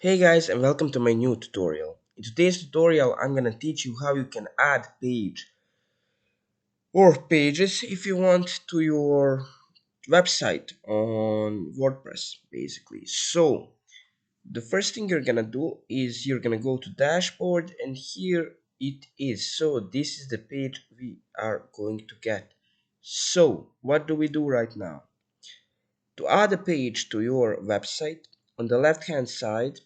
Hey guys, and welcome to my new tutorial. In today's tutorial I'm gonna teach you how you can add page or pages if you want to your website on WordPress basically. So the first thing you're gonna do is you're gonna go to dashboard, and here it is. So this is the page we are going to get. So what do we do right now? To add a page to your website, on the left hand side,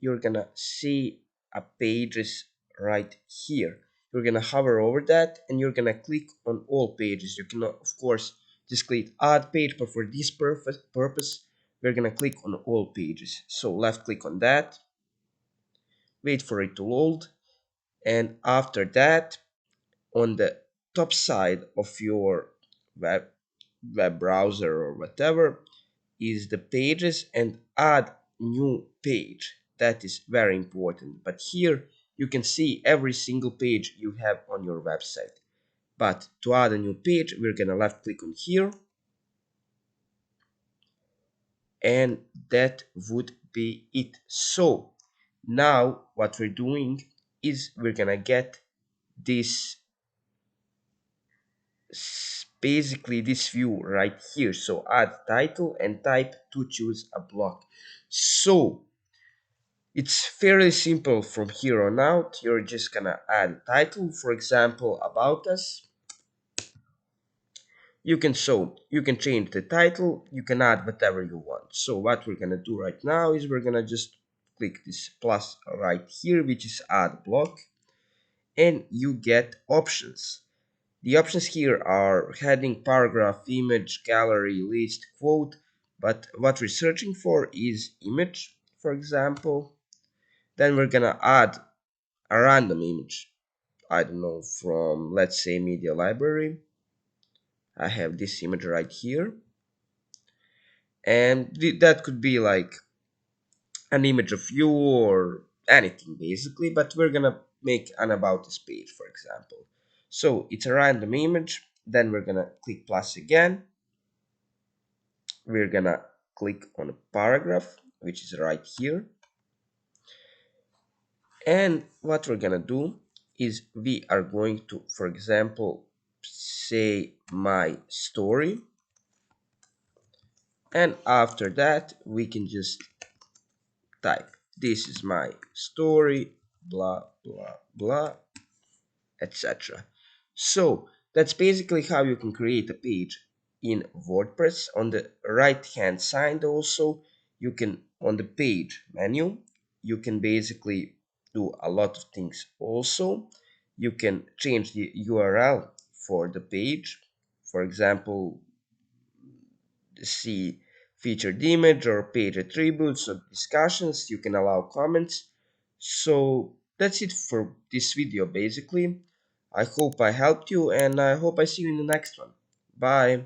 you're gonna see a pages right here. You're gonna hover over that and you're gonna click on all pages. You can, of course, just click add page, but for this purpose, we're gonna click on all pages. So left click on that, wait for it to load, and after that, on the top side of your web browser or whatever, is the pages, and add new page. That is very important. But here you can see every single page you have on your website. But to add a new page, we're gonna left click on here, and that would be it. So now what we're doing is we're gonna get this basically this view right here. So add title and type to choose a block. So it's fairly simple from here on out. You're just gonna add a title, for example, about us. You can change the title, you can add whatever you want. So what we're gonna do right now is we're gonna just click this plus right here, which is add block, and you get options. The options here are heading, paragraph, image, gallery, list, quote, but what we're searching for is image, for example. Then we're gonna add a random image. I don't know, from, let's say, media library. I have this image right here, and that could be like an image of you or anything basically, but we're gonna make an about this page, for example. So it's a random image. Then we're gonna click plus again. We're gonna click on a paragraph, which is right here. And what we're gonna do is we are going to, for example, say my story, and after that we can just type this is my story, blah blah blah, etc. So that's basically how you can create a page in WordPress. On the right hand side also, you can, on the page menu, you can basically do a lot of things also. You can change the URL for the page. For example, see featured image or page attributes or discussions. You can allow comments. So that's it for this video basically. I hope I helped you, and I hope I see you in the next one. Bye.